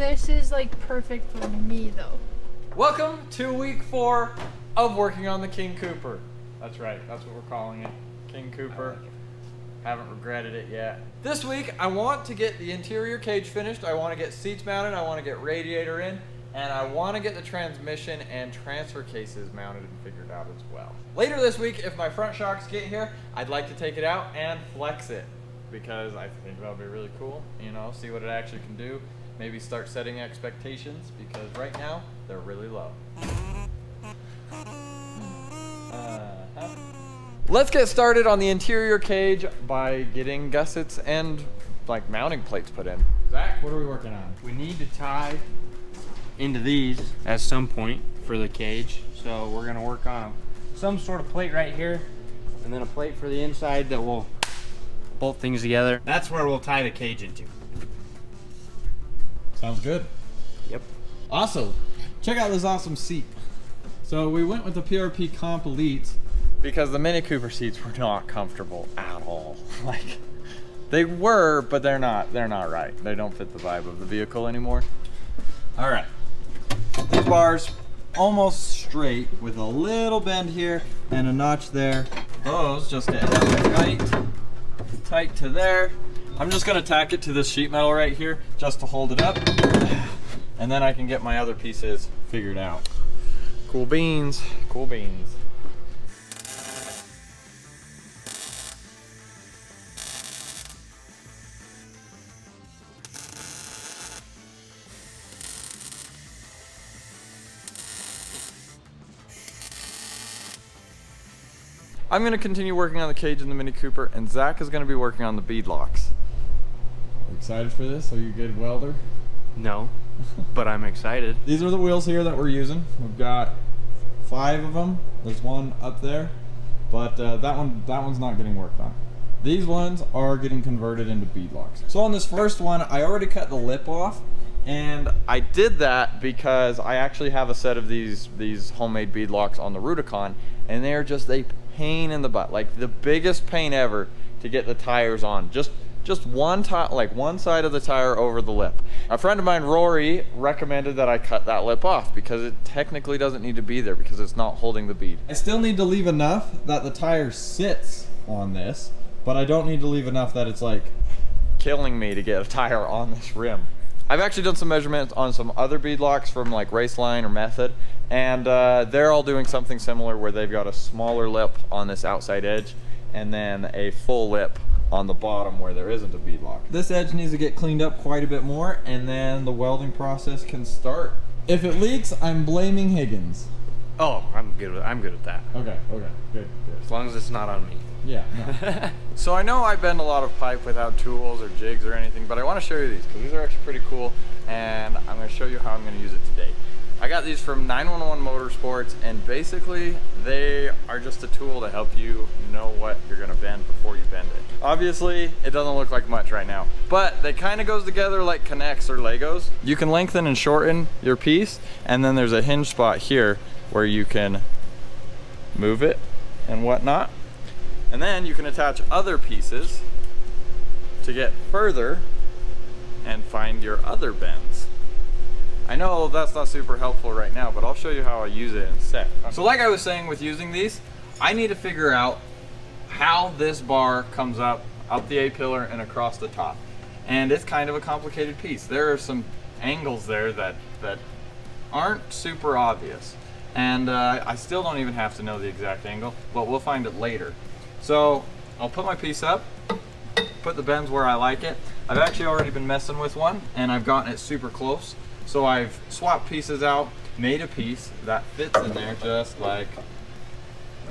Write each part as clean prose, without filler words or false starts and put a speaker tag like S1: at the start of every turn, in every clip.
S1: this is like perfect for me though.
S2: Welcome to week 4 of working on the King Cooper. That's right, that's what we're calling it. King Cooper. Haven't regretted it yet. This week, I want to get the interior cage finished. I want to get seats mounted. I want to get radiator in. And I want to get the transmission and transfer cases mounted and figured out as well. Later this week, if my front shocks get here, I'd like to take it out and flex it because I think that'll be really cool. You know, see what it actually can do. Maybe start setting expectations because right now, they're really low. Let's get started on the interior cage by getting gussets and like mounting plates put in. Zach, what are we working on?
S3: We need to tie into these at some point for the cage, so we're going to work on some sort of plate right here and then a plate for the inside that will bolt things together. That's where we'll tie the cage into.
S2: Sounds good.
S3: Yep.
S2: Also, check out this awesome seat. So we went with the PRP Comp Elites because the Mini Cooper seats were not comfortable at all. Like, they were, but they're not right. They don't fit the vibe of the vehicle anymore. All right. These bars almost straight with a little bend here and a notch there. Those just get tight to there. I'm just gonna tack it to this sheet metal right here just to hold it up. And then I can get my other pieces figured out. Cool beans, cool beans. I'm going to continue working on the cage in the Mini Cooper, and Zach is going to be working on the bead locks. Excited for this? Are you a good welder?
S3: No, but I'm excited.
S2: These are the wheels here that we're using. We've got 5 of them. There's one up there, but that one's not getting worked on. These ones are getting converted into bead locks. So on this first one, I already cut the lip off, and I did that because I actually have a set of these homemade bead locks on the Rubicon, and they're just a pain in the butt, like the biggest pain ever to get the tires on. Just one side of the tire over the lip. A friend of mine, Rory, recommended that I cut that lip off because it technically doesn't need to be there because it's not holding the bead. I still need to leave enough that the tire sits on this, but I don't need to leave enough that it's like killing me to get a tire on this rim. I've actually done some measurements on some other bead locks from like Raceline or Method, and they're all doing something similar where they've got a smaller lip on this outside edge and then a full lip on the bottom where there isn't a bead lock. This edge needs to get cleaned up quite a bit more, and then the welding process can start. If it leaks, I'm blaming Higgins.
S3: Oh, I'm good with that.
S2: Okay, good.
S3: As long as it's not on me.
S2: Yeah, no. So I know I bend a lot of pipe without tools or jigs or anything, but I want to show you these because these are actually pretty cool, and I'm going to show you how I'm going to use it today. I got these from 911 Motorsports, and basically they are just a tool to help you know what you're going to bend before you bend it. Obviously, it doesn't look like much right now, but they kind of goes together like Connects or Legos. You can lengthen and shorten your piece, and then there's a hinge spot here where you can move it and whatnot. And then you can attach other pieces to get further and find your other bends. I know that's not super helpful right now, but I'll show you how I use it in a sec. So like I was saying with using these, I need to figure out how this bar comes up the A-pillar and across the top. And it's kind of a complicated piece. There are some angles there that aren't super obvious. And I still don't even have to know the exact angle, but we'll find it later. So I'll put my piece up, put the bends where I like it. I've actually already been messing with one and I've gotten it super close. So I've swapped pieces out, made a piece that fits in there just like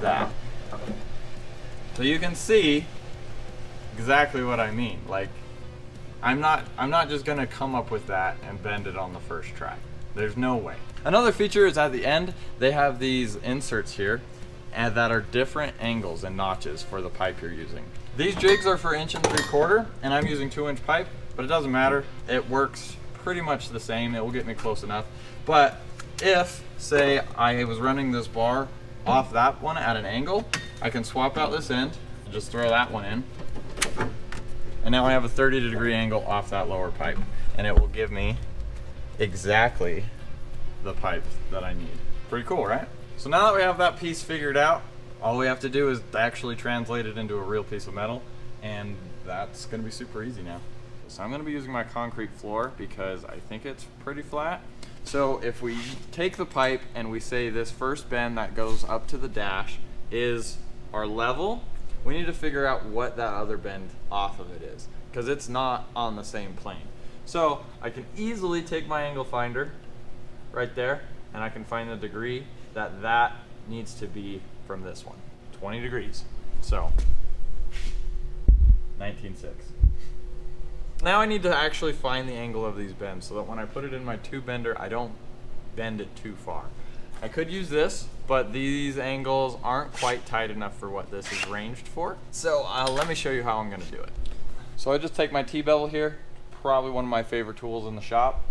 S2: that. So you can see exactly what I mean. Like, I'm not just gonna come up with that and bend it on the first try. There's no way. Another feature is at the end, they have these inserts here and that are different angles and notches for the pipe you're using. These jigs are for 1 3/4 and I'm using 2-inch pipe, but it doesn't matter. It works pretty much the same. It will get me close enough. But if, say, I was running this bar off that one at an angle, I can swap out this end and just throw that one in. And now I have a 30-degree angle off that lower pipe, and it will give me exactly the pipe that I need. Pretty cool, right? So now that we have that piece figured out, all we have to do is actually translate it into a real piece of metal, and that's gonna be super easy now. So I'm gonna be using my concrete floor because I think it's pretty flat. So if we take the pipe and we say this first bend that goes up to the dash is our level, we need to figure out what that other bend off of it is, because it's not on the same plane. So I can easily take my angle finder right there, and I can find the degree that needs to be from this one, 20 degrees. So 19.6. Now I need to actually find the angle of these bends so that when I put it in my tube bender, I don't bend it too far. I could use this, but these angles aren't quite tight enough for what this is ranged for. So let me show you how I'm gonna do it. So I just take my T-bevel here, probably one of my favorite tools in the shop,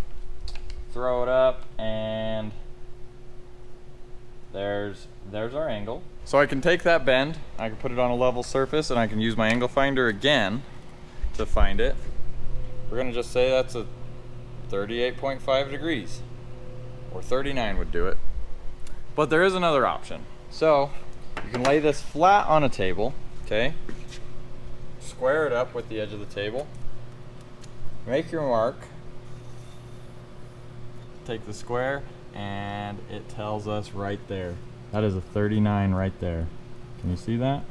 S2: throw it up, and there's our angle. So I can take that bend, I can put it on a level surface, and I can use my angle finder again to find it. We're gonna just say that's a 38.5 degrees, or 39 would do it. But there is another option. So you can lay this flat on a table, okay? Square it up with the edge of the table. Make your mark. Take the square, and it tells us right there. That is a 39 right there. Can you see that?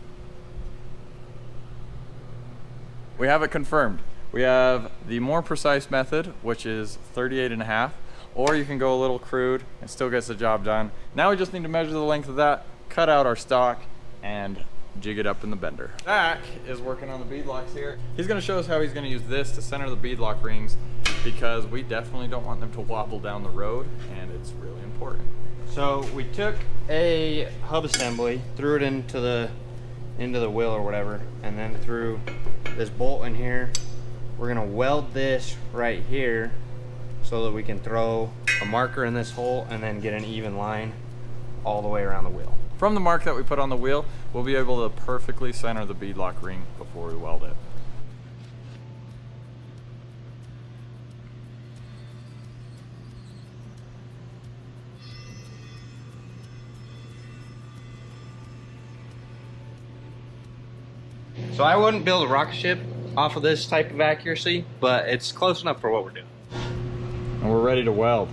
S2: We have it confirmed. We have the more precise method, which is 38.5, or you can go a little crude and still gets the job done. Now we just need to measure the length of that, cut out our stock, and jig it up in the bender. Zach is working on the beadlocks here. He's gonna show us how he's gonna use this to center the beadlock rings, because we definitely don't want them to wobble down the road, and it's really important.
S3: So we took a hub assembly, threw it into the wheel or whatever, and then threw this bolt in here. We're gonna weld this right here so that we can throw a marker in this hole and then get an even line all the way around the wheel.
S2: From the mark that we put on the wheel, we'll be able to perfectly center the beadlock ring before we weld it.
S3: So I wouldn't build a rocket ship off of this type of accuracy, but it's close enough for what we're doing.
S2: And we're ready to weld.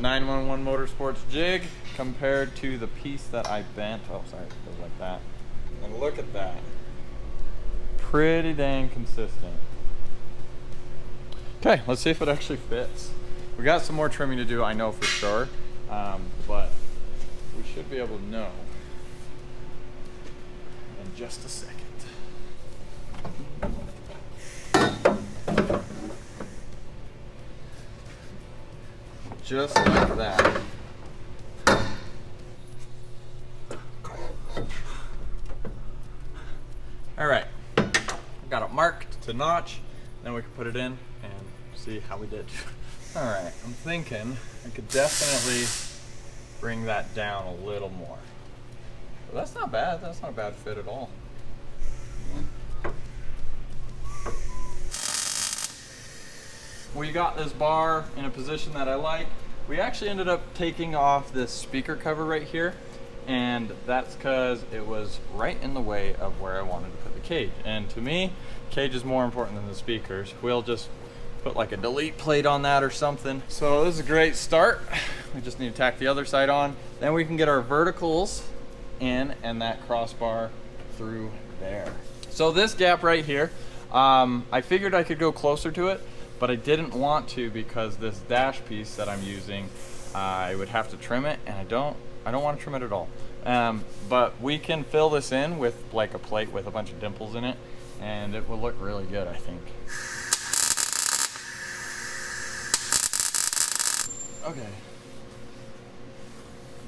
S2: 911 Motorsports jig compared to the piece that I bent. Oh, sorry, it goes like that. And look at that. Pretty dang consistent. Okay, let's see if it actually fits. We got some more trimming to do, I know for sure, but we should be able to know in just a second. Just like that. All right, got it marked to notch, then we can put it in and see how we did. All right, I'm thinking I could definitely bring that down a little more. But that's not bad, that's not a bad fit at all. We got this bar in a position that I like. We actually ended up taking off this speaker cover right here, and that's because it was right in the way of where I wanted to put the cage. And to me, cage is more important than the speakers. We'll just put like a delete plate on that or something. So this is a great start. We just need to tack the other side on. Then we can get our verticals in and that crossbar through there. So this gap right here, I figured I could go closer to it, but I didn't want to because this dash piece that I'm using, I would have to trim it, and I don't want to trim it at all. But we can fill this in with like a plate with a bunch of dimples in it, and it will look really good, I think. Okay.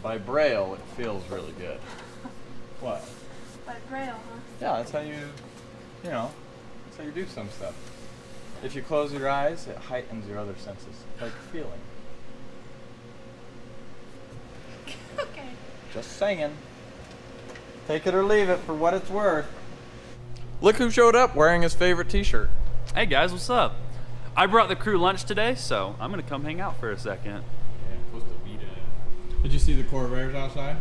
S2: By braille, it feels really good. What?
S1: By braille, huh?
S2: Yeah, that's how you know, that's how you do some stuff. If you close your eyes, it heightens your other senses, like feeling.
S1: Okay.
S2: Just saying. Take it or leave it for what it's worth. Look who showed up wearing his favorite t-shirt.
S4: Hey guys, what's up? I brought the crew lunch today, so I'm gonna come hang out for a second.
S2: Yeah, supposed to beat it. Did you see the Corvairs outside?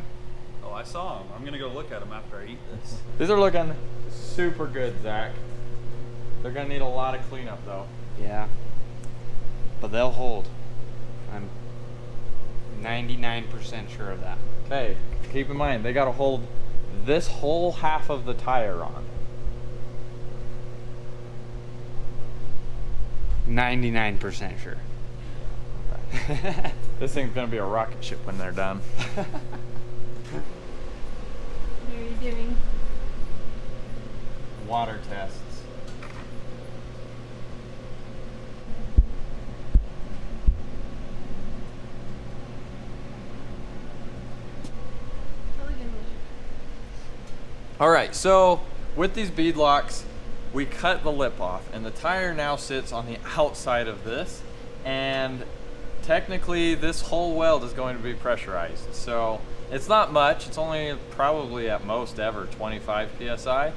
S4: Oh, I saw them. I'm gonna go look at them after I eat this.
S2: These are looking super good, Zach. They're gonna need a lot of cleanup though.
S3: Yeah. But they'll hold. I'm 99% sure of that.
S2: Okay, keep in mind, they gotta hold this whole half of the tire on.
S3: 99% sure.
S2: This thing's gonna be a rocket ship when they're done.
S1: What are you doing?
S2: Water tests. All right, so with these bead locks, we cut the lip off and the tire now sits on the outside of this, and technically this whole weld is going to be pressurized. So it's not much, it's only probably at most ever 25 PSI,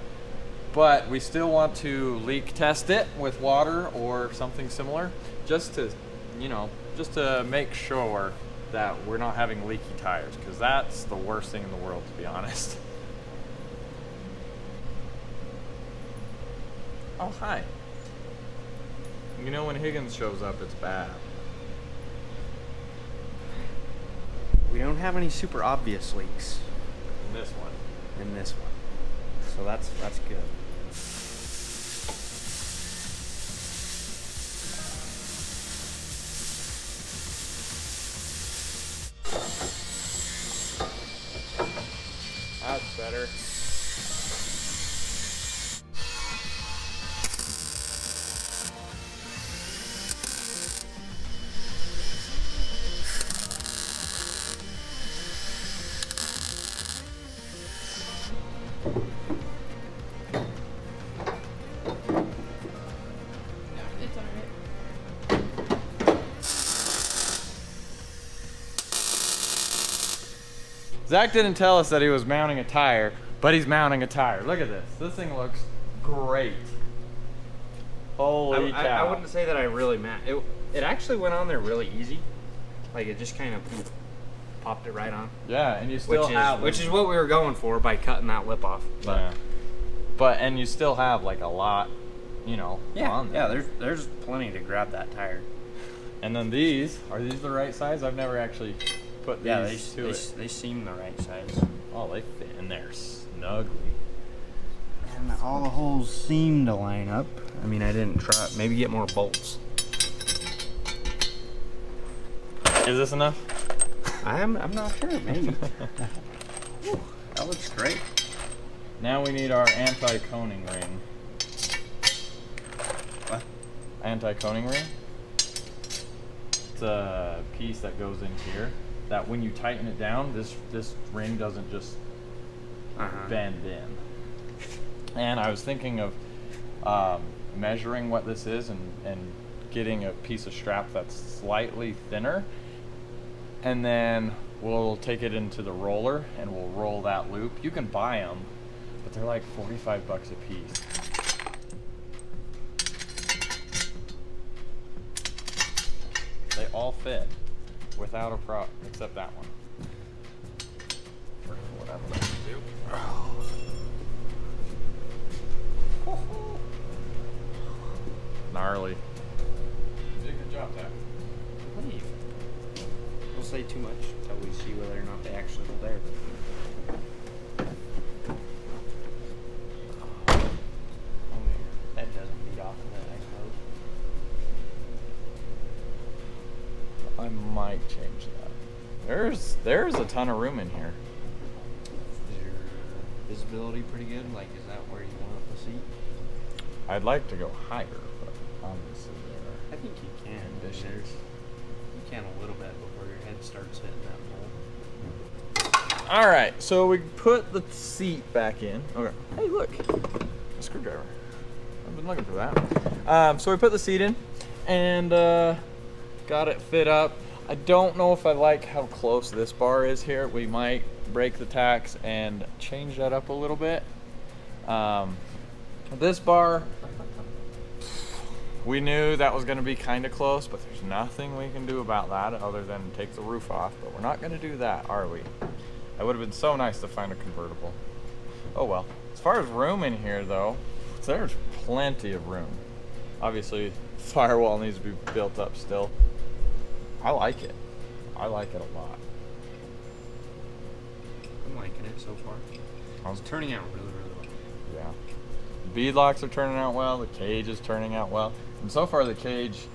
S2: but we still want to leak test it with water or something similar, just to, you know, just to make sure that we're not having leaky tires, because that's the worst thing in the world, to be honest. Oh, hi. You know when Higgins shows up, it's bad.
S3: We don't have any super obvious leaks
S2: In this one.
S3: in this one. So that's good.
S2: That's better.
S1: It's alright.
S2: Zach didn't tell us that he was mounting a tire, but he's mounting a tire. Look at this. This thing looks great. Holy cow.
S3: I wouldn't say that I really it actually went on there really easy. Like it just kind of popped it right on.
S2: Yeah, and you still have
S3: which is what we were going for by cutting that lip off. But
S2: yeah. But and you still have like a lot, you know, on there.
S3: yeah, there's plenty to grab that tire.
S2: And then these, are these the right size? I've never actually put these to it.
S3: They seem the right size.
S2: Oh, they fit in there snugly.
S3: And all the holes seem to line up. I mean, I didn't try. Maybe get more bolts.
S2: Is this enough?
S3: I'm not sure. Maybe. Whew, that looks great.
S2: Now we need our anti-coning ring.
S3: What?
S2: Anti-coning ring? It's a piece that goes in here that when you tighten it down, this ring doesn't just bend in. And I was thinking of measuring what this is and getting a piece of strap that's slightly thinner, and then we'll take it into the roller and we'll roll that loop. You can buy them, but they're like 45 bucks a piece. They all fit without a problem, except that one. For whatever that can do. Gnarly. You did a good job, Zach.
S3: Hey, don't say too much until we see whether or not they actually go there. That doesn't beat off of that, I suppose.
S2: I might change that. There's a ton of room in here.
S3: Is your visibility pretty good? Like, is that where you want the seat?
S2: I'd like to go higher, but obviously
S3: I think you can.
S2: Conditions.
S3: You can a little bit before your head starts hitting that hole.
S2: All right, so we put the seat back in. Okay. Hey, look, a screwdriver. I've been looking for that. So we put the seat in and got it fit up. I don't know if I like how close this bar is here. We might break the tacks and change that up a little bit. This bar, We knew that was gonna be kind of close, but there's nothing we can do about that other than take the roof off, but we're not gonna do that, are we? That would have been so nice to find a convertible. Oh well. As far as room in here though, there's plenty of room. Obviously, firewall needs to be built up still. I like it. I like it a lot.
S3: I'm liking it so far. It's turning out really, really well.
S2: Yeah. Bead locks are turning out well, the cage is turning out well. And so far the cage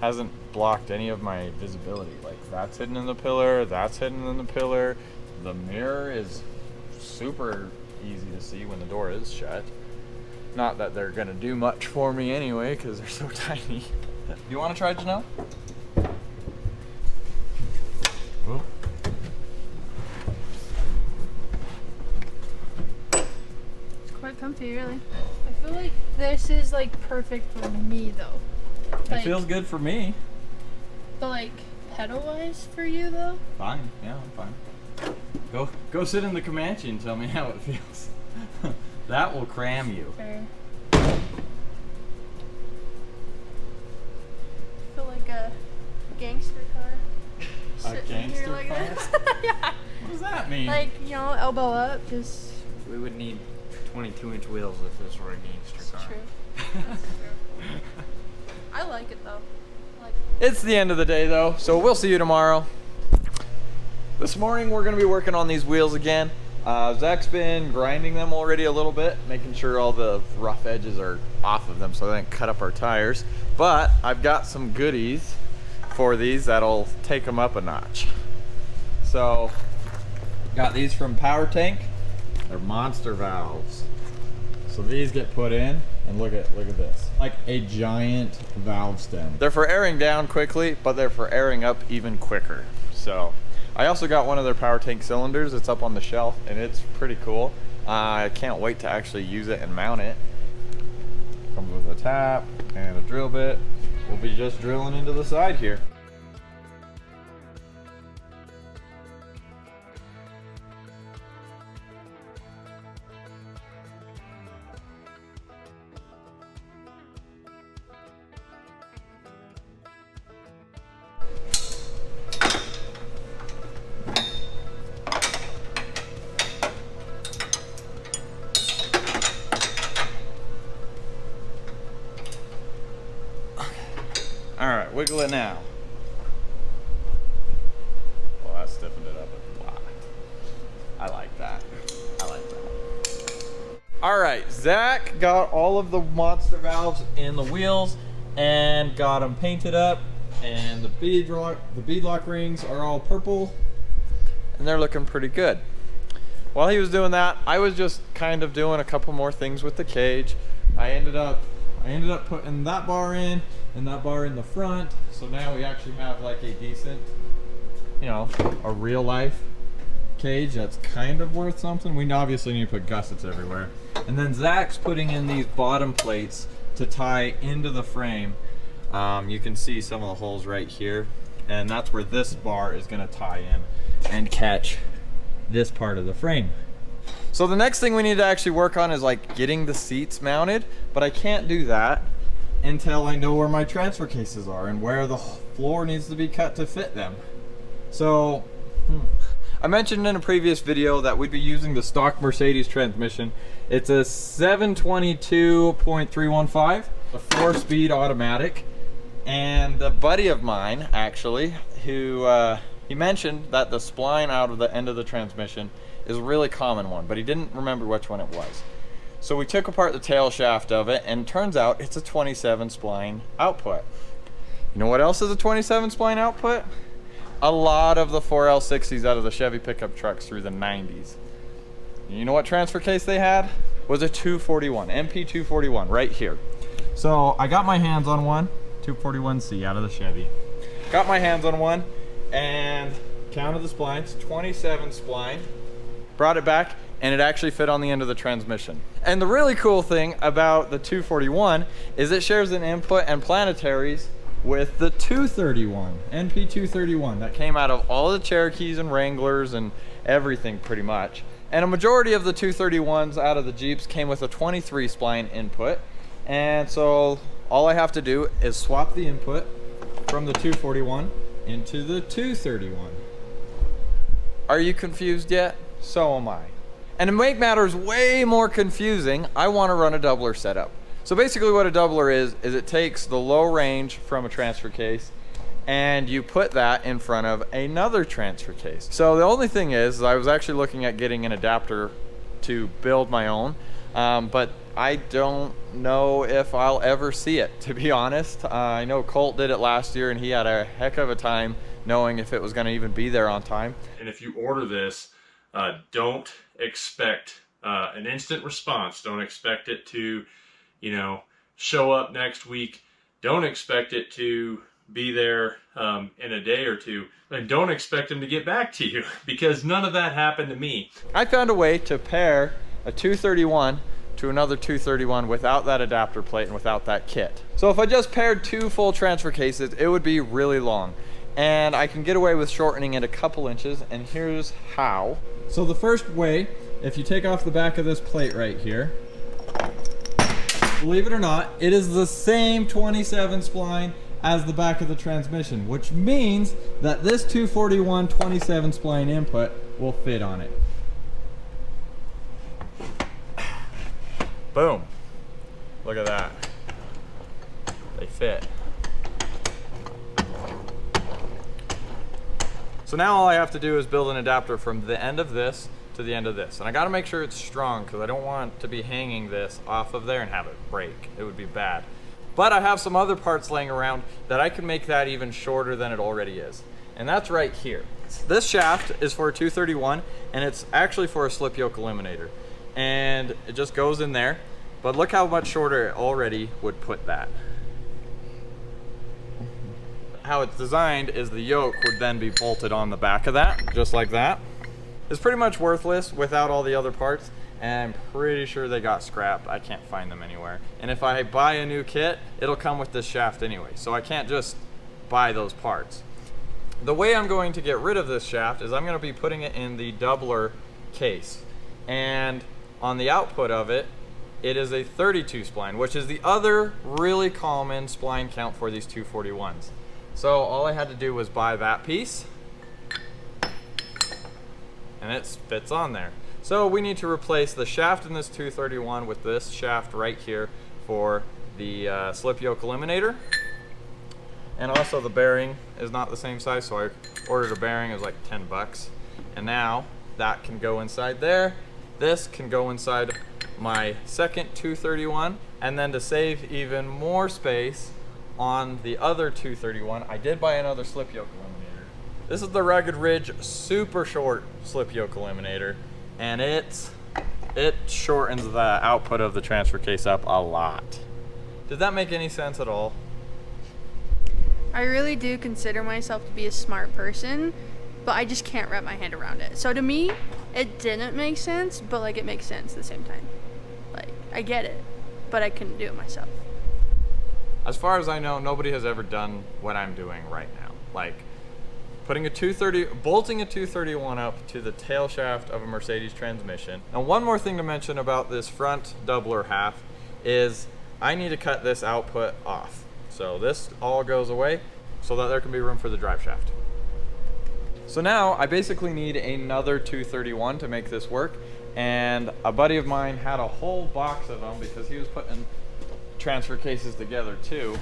S2: hasn't blocked any of my visibility. Like that's hidden in the pillar, that's hidden in the pillar. The mirror is super easy to see when the door is shut. Not that they're gonna do much for me anyway, because they're so tiny. You wanna try Janelle? Oh.
S1: It's quite comfy, really. I feel like this is like perfect for me though. Like,
S2: It feels good for me.
S1: but like pedal wise for you though?
S2: Fine, yeah, I'm fine. Go sit in the Comanche and tell me how it feels. That will cram you.
S1: Fair. I feel like a gangster car. Sitting
S2: gangster
S1: here like
S2: car?
S1: this. Yeah.
S2: What does that mean?
S1: Like, you know, elbow up, just
S3: We would need 22-inch wheels if this were a gangster
S1: it's
S3: car.
S1: true. That's true. I like it though. I like
S2: It's the end of the day though, so we'll see you tomorrow. This morning we're gonna be working on these wheels again. Zach's been grinding them already a little bit, making sure all the rough edges are off of them so they don't cut up our tires. But I've got some goodies for these that'll take them up a notch. So, got these from Power Tank. They're monster valves. So these get put in, and look at this. Like a giant valve stem. They're for airing down quickly, but they're for airing up even quicker. So, I also got one of their Power Tank cylinders. It's up on the shelf, and it's pretty cool. I can't wait to actually use it and mount it. Comes with a tap and a drill bit. We'll be just drilling into the side here. Alright, wiggle it now. Well, that stiffened it up a lot. I like that. I like that. Alright, Zach got all of the monster valves in the wheels and got them painted up. And the bead lock rings are all purple. And they're looking pretty good. While he was doing that, I was just kind of doing a couple more things with the cage. I ended up putting that bar in and that bar in the front. So now we actually have like a decent, you know, a real life cage that's kind of worth something. We obviously need to put gussets everywhere. And then Zach's putting in these bottom plates to tie into the frame. You can see some of the holes right here. And that's where this bar is gonna tie in and catch this part of the frame. So the next thing we need to actually work on is like getting the seats mounted, but I can't do that until I know where my transfer cases are and where the floor needs to be cut to fit them. So I mentioned in a previous video that we'd be using the stock Mercedes transmission. It's a 722.315, a 4-speed automatic. And a buddy of mine actually, who he mentioned that the spline out of the end of the transmission is a really common one, but he didn't remember which one it was. So we took apart the tail shaft of it, and turns out it's a 27 spline output. You know what else is a 27 spline output? A lot of the 4L60s out of the Chevy pickup trucks through the 90s. You know what transfer case they had? Was a 241, MP 241, right here. So I got my hands on one, 241C out of the Chevy. Got my hands on one and counted the splines, 27 spline. Brought it back, and it actually fit on the end of the transmission. And the really cool thing about the 241 is it shares an input and planetaries with the 231, NP 231, that came out of all the Cherokees and Wranglers and everything pretty much. And a majority of the 231s out of the Jeeps came with a 23 spline input. And so all I have to do is swap the input from the 241 into the 231. Are you confused yet? So am I. And to make matters way more confusing, I want to run a doubler setup. So basically what a doubler is it takes the low range from a transfer case and you put that in front of another transfer case. So the only thing is I was actually looking at getting an adapter to build my own, but I don't know if I'll ever see it, to be honest. I know Colt did it last year and he had a heck of a time knowing if it was going to even be there on time.
S5: And if you order this, don't expect an instant response. Don't expect it to, you know, show up next week. Don't expect it to be there in a day or two. And don't expect them to get back to you, because none of that happened to me.
S2: I found a way to pair a 231 to another 231 without that adapter plate and without that kit. So if I just paired 2 full transfer cases, it would be really long. And I can get away with shortening it a couple inches, and here's how. So the first way, if you take off the back of this plate right here, believe it or not, it is the same 27 spline as the back of the transmission, which means that this 241 27 spline input will fit on it. Boom. Look at that. They fit. So now all I have to do is build an adapter from the end of this to the end of this. And I gotta make sure it's strong because I don't want to be hanging this off of there and have it break. It would be bad. But I have some other parts laying around that I can make that even shorter than it already is. And that's right here. This shaft is for a 231 and it's actually for a slip yoke eliminator. And it just goes in there. But look how much shorter it already would put that. How it's designed is the yoke would then be bolted on the back of that, just like that. It's pretty much worthless without all the other parts, and I'm pretty sure they got scrapped. I can't find them anywhere. And if I buy a new kit, it'll come with this shaft anyway, so I can't just buy those parts. The way I'm going to get rid of this shaft is I'm going to be putting it in the doubler case. And on the output of it, it is a 32 spline, which is the other really common spline count for these 241s. So all I had to do was buy that piece, and it fits on there. So we need to replace the shaft in this 231 with this shaft right here for the slip yoke eliminator. And also the bearing is not the same size, so I ordered a bearing. It was like 10 bucks. And now that can go inside there. This can go inside my second 231. And then to save even more space on the other 231, I did buy another slip yoke eliminator. This is the Rugged Ridge super short slip yoke eliminator, and it shortens the output of the transfer case up a lot. Did that make any sense at all?
S1: I really do consider myself to be a smart person, but I just can't wrap my hand around it. So to me, it didn't make sense, but like it makes sense at the same time. Like, I get it, but I couldn't do it myself.
S2: As far as I know, nobody has ever done what I'm doing right now. Like putting bolting a 231 up to the tail shaft of a Mercedes transmission. And one more thing to mention about this front doubler half is I need to cut this output off. So this all goes away so that there can be room for the drive shaft. So now I basically need another 231 to make this work. And a buddy of mine had a whole box of them because he was putting transfer cases together too,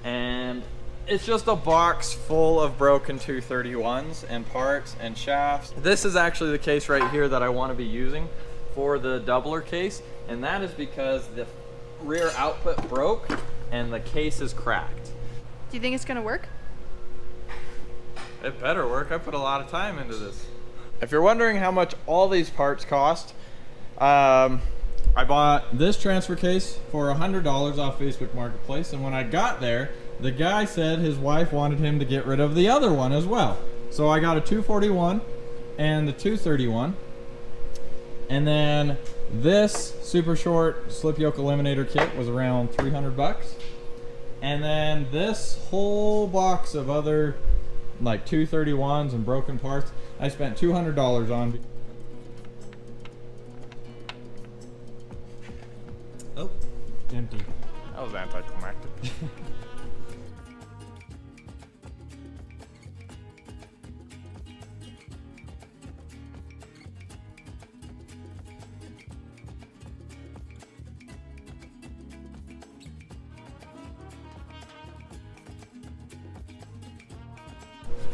S2: and it's just a box full of broken 231s and parts and shafts. This is actually the case right here that I want to be using for the doubler case, and that is because the rear output broke and the case is cracked.
S1: Do you think it's gonna work?
S2: It better work. I put a lot of time into this. If you're wondering how much all these parts cost, I bought this transfer case for $100 off Facebook Marketplace, and when I got there, the guy said his wife wanted him to get rid of the other one as well. So I got a 241 and the 231, and then this super short slip yoke eliminator kit was around 300 bucks, and then this whole box of other like 231s and broken parts I spent $200 on. Oh, empty.
S3: That was anticlimactic.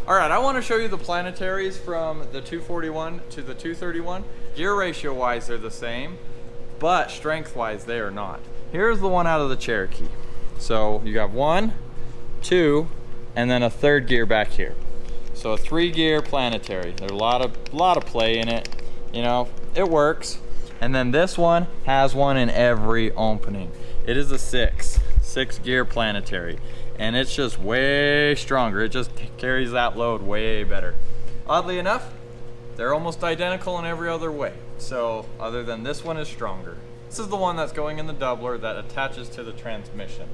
S2: All right, I want to show you the planetaries from the 241 to the 231. Gear ratio wise, they're the same, but strength wise, they are not. Here's the one out of the Cherokee. So you got 1, 2, and then a third gear back here. So a 3-gear planetary. There's a lot of play in it. You know, it works. And then this one has one in every opening. It is a 6-gear planetary. And it's just way stronger. It just carries that load way better. Oddly enough, they're almost identical in every other way. So other than this one is stronger. This is the one that's going in the doubler that attaches to the transmission.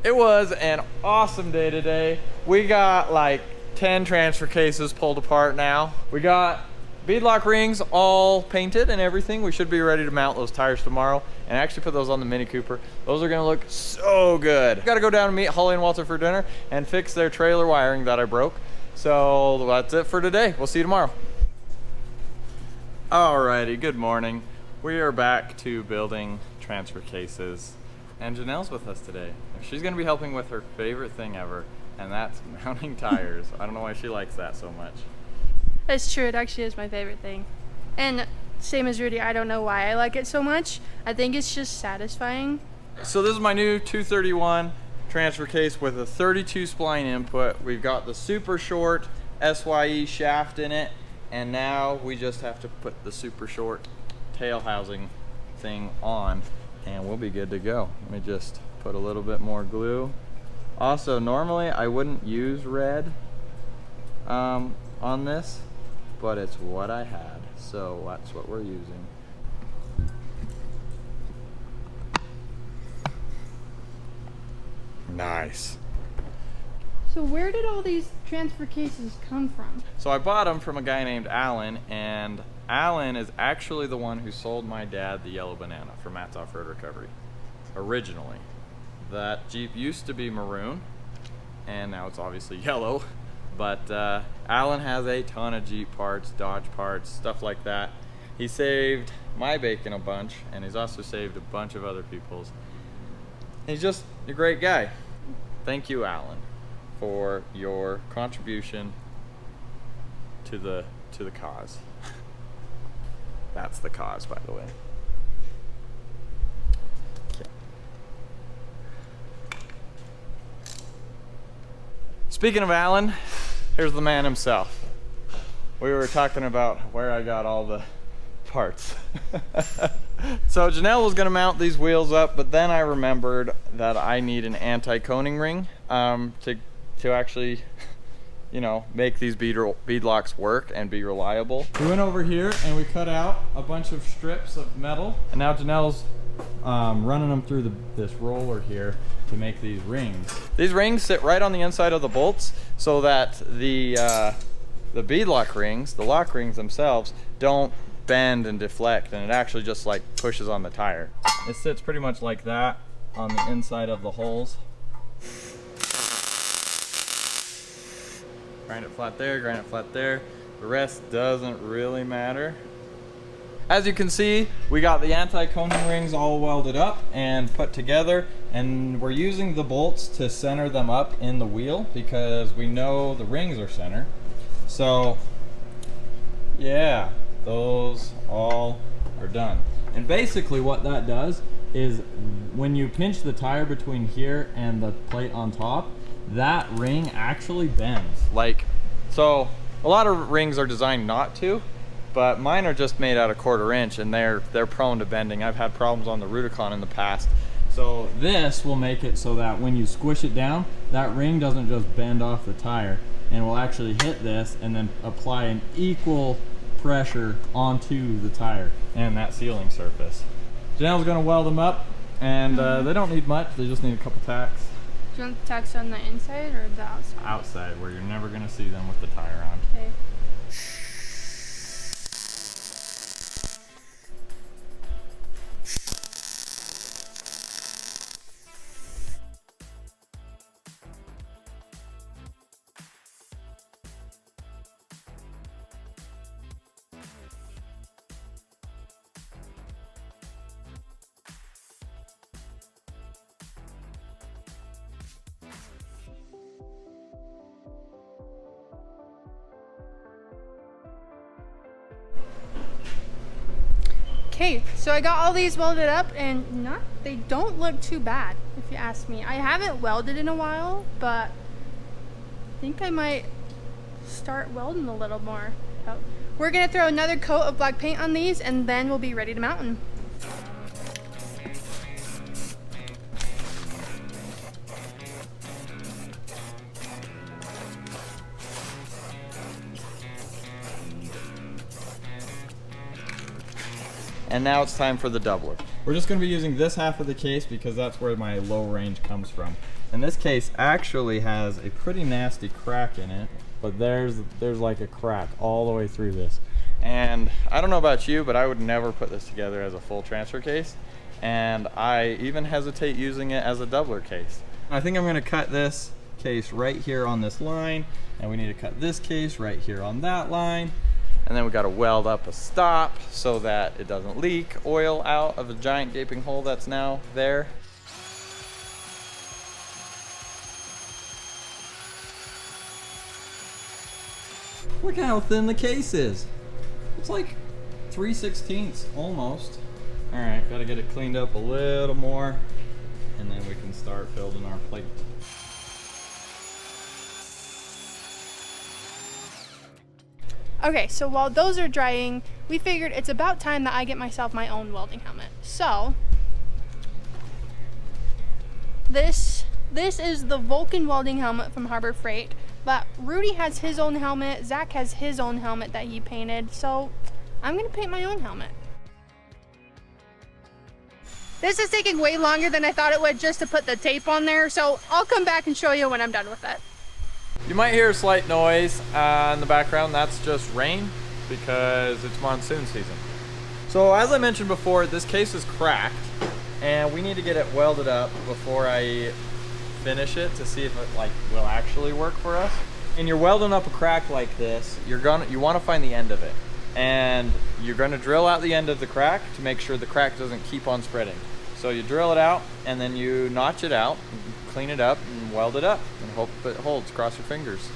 S2: It was an awesome day today. We got like 10 transfer cases pulled apart now. We got beadlock rings all painted and everything. We should be ready to mount those tires tomorrow and actually put those on the Mini Cooper. Those are gonna look so good. Gotta go down and meet Holly and Walter for dinner and fix their trailer wiring that I broke. So that's it for today. We'll see you tomorrow. Alrighty, good morning. We are back to building transfer cases and Janelle's with us today. She's gonna be helping with her favorite thing ever, and that's mounting tires. I don't know why she likes that so much.
S1: It's true, it actually is my favorite thing. And same as Rudy, I don't know why I like it so much. I think it's just satisfying.
S2: So this is my new 231 transfer case with a 32 spline input. We've got the super short SYE shaft in it, and now we just have to put the super short tail housing thing on and we'll be good to go. Let me just put a little bit more glue. Also, normally I wouldn't use red on this, but it's what I had, so that's what we're using. Nice.
S1: So where did all these transfer cases come from?
S2: So I bought them from a guy named Alan, and Alan is actually the one who sold my dad the yellow banana for Matt's Off-Road Recovery. Originally. That Jeep used to be maroon, and now it's obviously yellow. But Alan has a ton of Jeep parts, Dodge parts, stuff like that. He saved my bacon a bunch, and he's also saved a bunch of other people's. He's just a great guy. Thank you, Alan, for your contribution to the cause. That's the cause, by the way. Okay. Speaking of Alan, here's the man himself. We were talking about where I got all the parts. So Janelle was gonna mount these wheels up, but then I remembered that I need an anti-coning ring to actually, you know, make these bead locks work and be reliable. We went over here and we cut out a bunch of strips of metal, and now Janelle's running them through this roller here to make these rings. These rings sit right on the inside of the bolts so that the bead lock rings, the lock rings themselves, don't bend and deflect, and it actually just like pushes on the tire. It sits pretty much like that on the inside of the holes. Grind it flat there, grind it flat there. The rest doesn't really matter. As you can see, we got the anti-coning rings all welded up and put together, and we're using the bolts to center them up in the wheel because we know the rings are center. So yeah, those all are done. And basically what that does is when you pinch the tire between here and the plate on top, that ring actually bends. Like, so a lot of rings are designed not to, but mine are just made out of 1/4 inch, and they're prone to bending. I've had problems on the Rubicon in the past. So this will make it so that when you squish it down, that ring doesn't just bend off the tire, and will actually hit this and then apply an equal pressure onto the tire and that sealing surface. Janelle's gonna weld them up, and they don't need much, they just need a couple tacks.
S1: Do you want the tacks on the inside or the outside?
S2: Outside, where you're never gonna see them with the tire on.
S1: Okay. Okay, so I got all these welded up and they don't look too bad if you ask me. I haven't welded in a while, but I think I might start welding a little more. So we're gonna throw another coat of black paint on these and then we'll be ready to mount them.
S2: And now it's time for the doubler. We're just going to be using this half of the case because that's where my low range comes from. And this case actually has a pretty nasty crack in it, but there's like a crack all the way through this. And I don't know about you, but I would never put this together as a full transfer case. And I even hesitate using it as a doubler case. I think I'm going to cut this case right here on this line, and we need to cut this case right here on that line. And then we got to weld up a stop so that it doesn't leak oil out of a giant gaping hole that's now there. Look how thin the case is. It's like 3/16 almost. All right, got to get it cleaned up a little more, and then we can start building our plate.
S1: Okay, so while those are drying, we figured it's about time that I get myself my own welding helmet. So, this is the Vulcan welding helmet from Harbor Freight, but Rudy has his own helmet, Zach has his own helmet that he painted, so I'm gonna paint my own helmet. This is taking way longer than I thought it would just to put the tape on there, so I'll come back and show you when I'm done with it.
S2: You might hear a slight noise in the background. That's just rain because it's monsoon season. So as I mentioned before, this case is cracked and we need to get it welded up before I finish it to see if it will actually work for us. And you're welding up a crack like this, you want to find the end of it. And you're going to drill out the end of the crack to make sure the crack doesn't keep on spreading. So you drill it out and then you notch it out, clean it up and weld it up and hope it holds. Cross your fingers.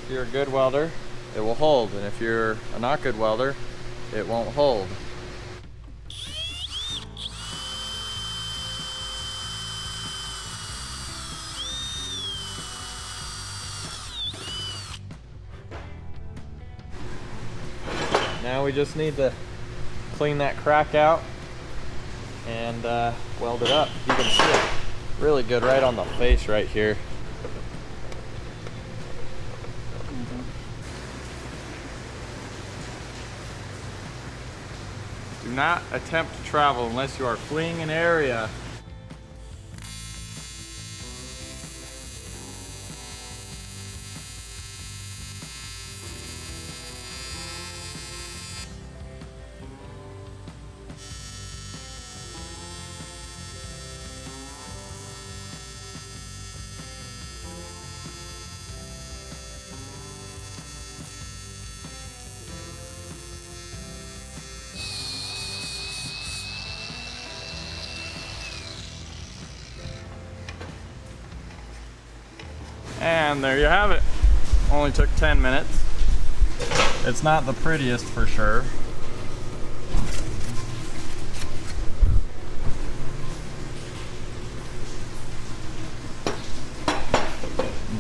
S2: If you're a good welder, it will hold, and if you're a not good welder, it won't hold. Now we just need to clean that crack out and weld it up. You can see it really good right on the face right here. Do not attempt to travel unless you are fleeing an area. And there you have it. Only took 10 minutes. It's not the prettiest for sure.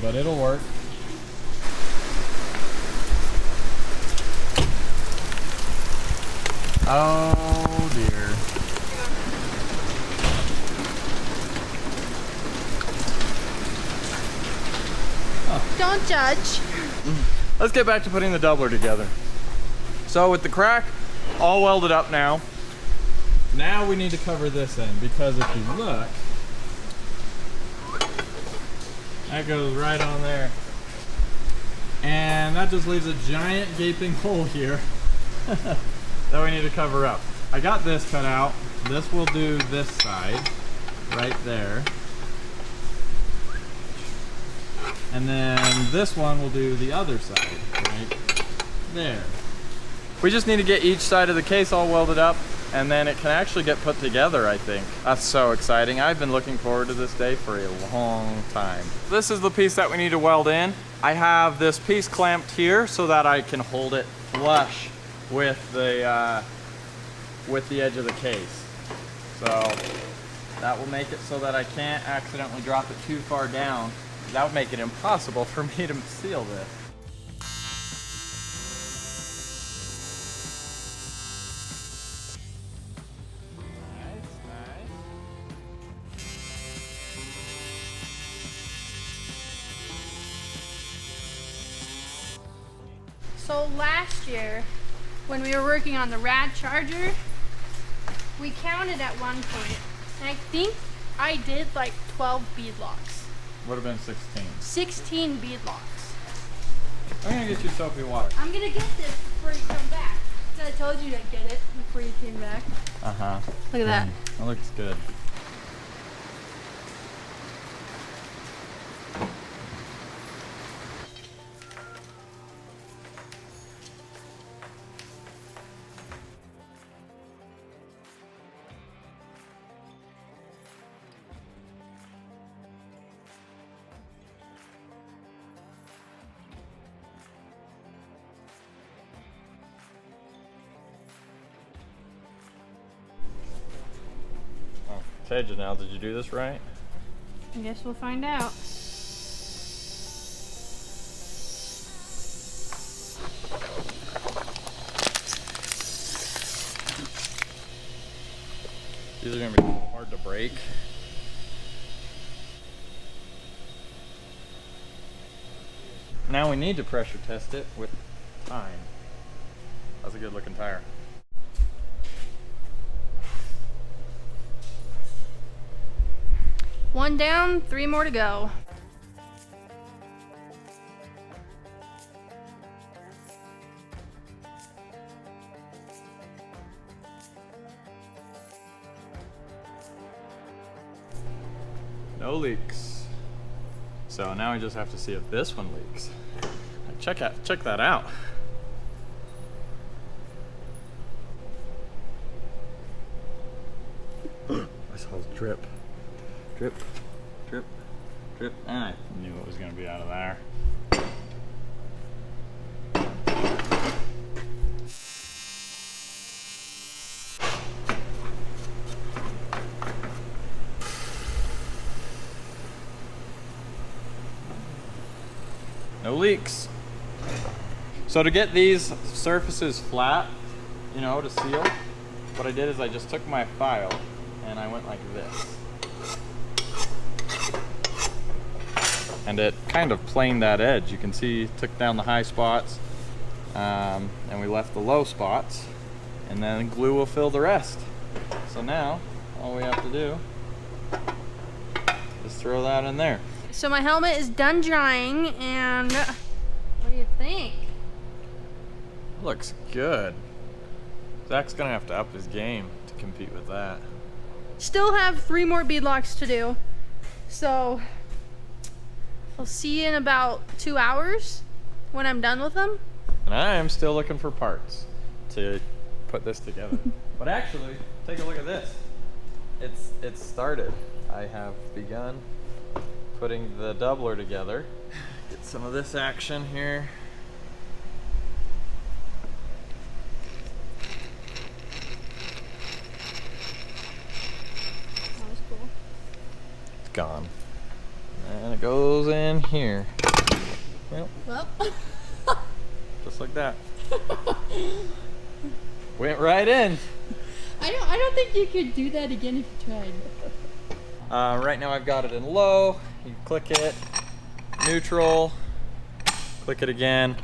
S2: But it'll work. Oh dear.
S1: Don't judge.
S2: Let's get back to putting the doubler together. So with the crack all welded up now we need to cover this end, because if you look, that goes right on there. And that just leaves a giant gaping hole here that we need to cover up. I got this cut out. This will do this side right there. And then this one will do the other side right there. We just need to get each side of the case all welded up, and then it can actually get put together, I think. That's so exciting. I've been looking forward to this day for a long time. This is the piece that we need to weld in. I have this piece clamped here so that I can hold it flush with the with the edge of the case. So that will make it so that I can't accidentally drop it too far down. That would make it impossible for me to seal this.
S1: So last year, when we were working on the rad charger, we counted at one point, and I think I did like 12 bead locks.
S2: Would have been 16.
S1: 16 bead locks.
S2: I'm gonna get you soapy water.
S1: I'm gonna get this before you come back. I told you to get it before you came back.
S2: Uh-huh.
S1: Look at that.
S2: That looks good. Tej, now, did you do this right?
S1: I guess we'll find out.
S2: These are gonna be hard to break. Now we need to pressure test it with time. That's a good looking tire.
S1: One down, 3 more to go.
S2: No leaks. So now we just have to see if this one leaks. Check that out. I saw it drip. Drip, drip, drip. And I knew it was gonna be out of there. No leaks. So to get these surfaces flat, you know, to seal, what I did is I just took my file and I went like this. And it kind of planed that edge. You can see took down the high spots, and we left the low spots, and then glue will fill the rest. So now all we have to do is throw that in there.
S1: So my helmet is done drying, and what do you think?
S2: Looks good. Zach's gonna have to up his game to compete with that.
S1: Still have 3 more beadlocks to do. So I'll see you in about 2 hours when I'm done with them.
S2: And I am still looking for parts to put this together. But actually, take a look at this. It's started. I have begun putting the doubler together. Get some of this action here.
S1: That was cool.
S2: It's gone. And it goes in here.
S1: Well.
S2: Just like that. Went right in.
S1: I don't think you could do that again if you tried.
S2: Right now I've got it in low. You click it, neutral, click it again.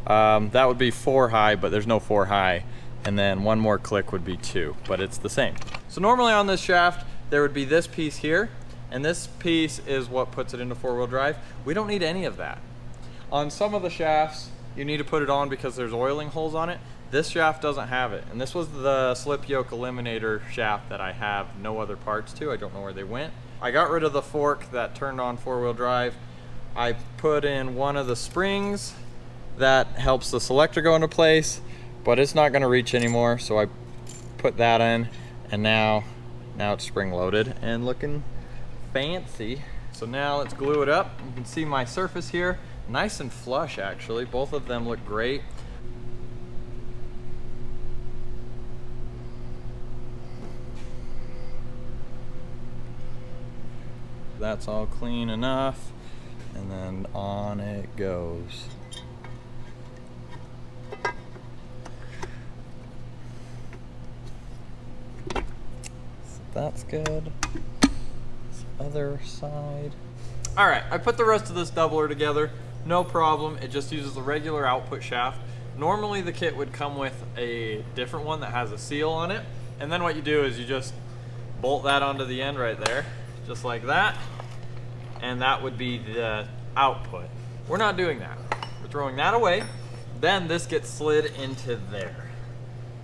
S2: That would be 4 high, but there's no 4 high. And then one more click would be 2, but it's the same. So normally on this shaft, there would be this piece here, and this piece is what puts it into 4-wheel drive. We don't need any of that. On some of the shafts, you need to put it on because there's oiling holes on it. This shaft doesn't have it, and this was the slip yoke eliminator shaft that I have no other parts to. I don't know where they went. I got rid of the fork that turned on 4-wheel drive. I put in one of the springs that helps the selector go into place, but it's not gonna reach anymore, so I put that in, and now it's spring loaded and looking fancy. So now let's glue it up. You can see my surface here, nice and flush actually. Both of them look great. that's all clean enough. And then on it goes. So that's good. This other side. All right, I put the rest of this doubler together. No problem, it just uses a regular output shaft. Normally the kit would come with a different one that has a seal on it. And then what you do is you just bolt that onto the end right there, just like that. And that would be the output. We're not doing that. We're throwing that away. Then this gets slid into there.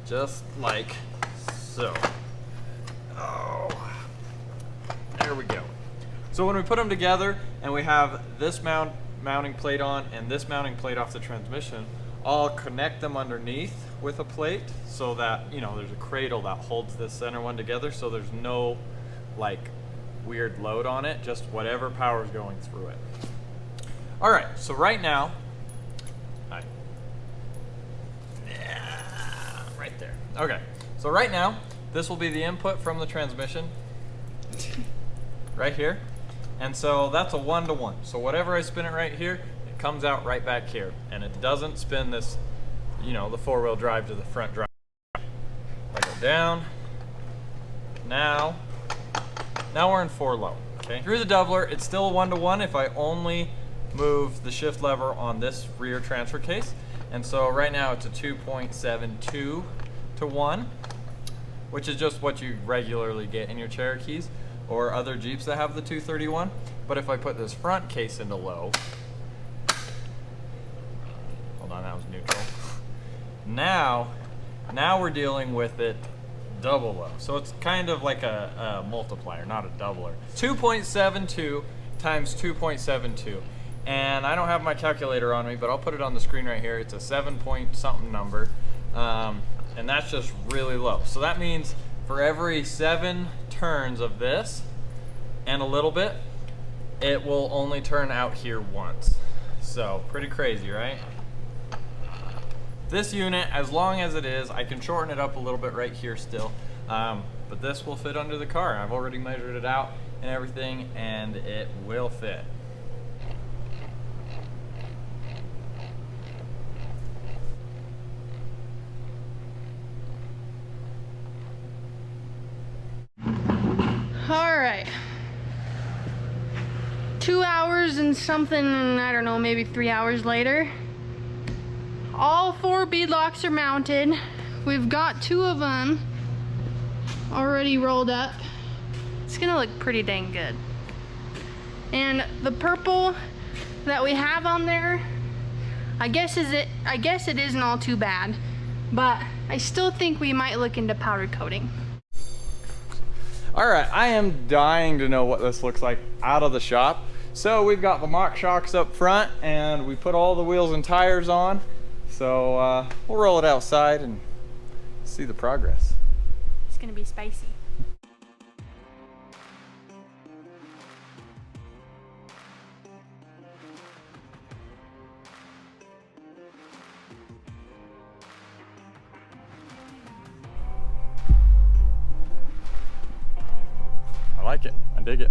S2: Just like so. Oh, there we go. So when we put them together and we have this mounting plate on and this mounting plate off the transmission, I'll connect them underneath with a plate so that, you know, there's a cradle that holds this center one together, so there's no like weird load on it, just whatever power is going through it. All right, so right now, yeah, right there. Okay, so right now, this will be the input from the transmission, right here. And so that's a 1-to-1. So whatever I spin it right here, it comes out right back here. And it doesn't spin this, you know, the 4-wheel drive to the front drive. I go down. Now we're in 4 low, okay? Through the doubler, it's still a 1-to-1 if I only move the shift lever on this rear transfer case. And so right now it's a 2.72 to 1, which is just what you regularly get in your Cherokees or other Jeeps that have the 231. But if I put this front case into low, hold on, that was neutral. Now we're dealing with it double low. So it's kind of like a multiplier, not a doubler. 2.72 times 2.72. And I don't have my calculator on me, but I'll put it on the screen right here. It's a 7 point something number. And that's just really low. So that means for every 7 turns of this and a little bit, it will only turn out here once. So pretty crazy, right? This unit, as long as it is, I can shorten it up a little bit right here still, but this will fit under the car. I've already measured it out and everything, and it will fit.
S1: All right. 2 hours and something, I don't know, maybe 3 hours later. All 4 beadlocks are mounted. We've got 2 of them already rolled up. It's gonna look pretty dang good. And the purple that we have on there, I guess it isn't all too bad, but I still think we might look into powder coating.
S2: All right, I am dying to know what this looks like out of the shop. So we've got the mock shocks up front and we put all the wheels and tires on. So we'll roll it outside and see the progress.
S1: It's gonna be spicy.
S2: I like it, I dig it.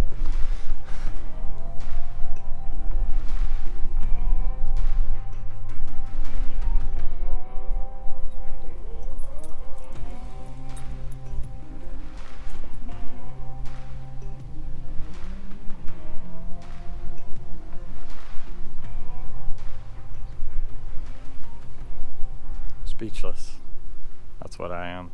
S2: Speechless. That's what I am.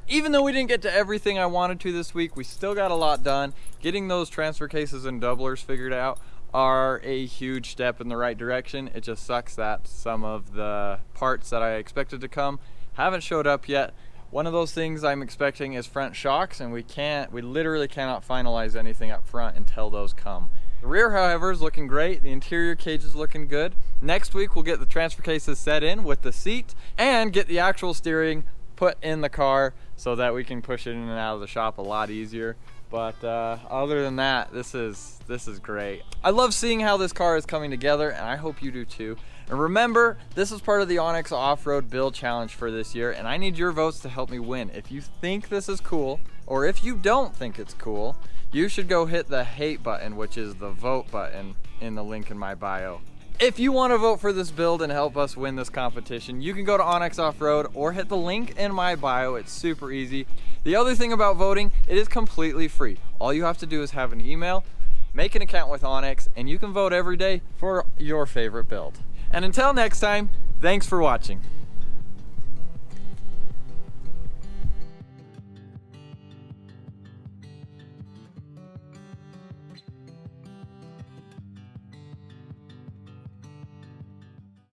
S2: Even though we didn't get to everything I wanted to this week, we still got a lot done. Getting those transfer cases and doublers figured out are a huge step in the right direction. It just sucks that some of the parts that I expected to come haven't showed up yet. One of those things I'm expecting is front shocks, and we literally cannot finalize anything up front until those come. The rear, however, is looking great. The interior cage is looking good. Next week, we'll get the transfer cases set in with the seat and get the actual steering put in the car so that we can push it in and out of the shop a lot easier. But other than that, this is great. I love seeing how this car is coming together, and I hope you do too. And remember, this is part of the Onyx Off-Road Build Challenge for this year, and I need your votes to help me win. If you think this is cool, or if you don't think it's cool, you should go hit the hate button, which is the vote button in the link in my bio. If you want to vote for this build and help us win this competition, you can go to Onyx Off-Road or hit the link in my bio. It's super easy. The other thing about voting, it is completely free. All you have to do is have an email, make an account with Onyx, and you can vote every day for your favorite build. And until next time, thanks for watching.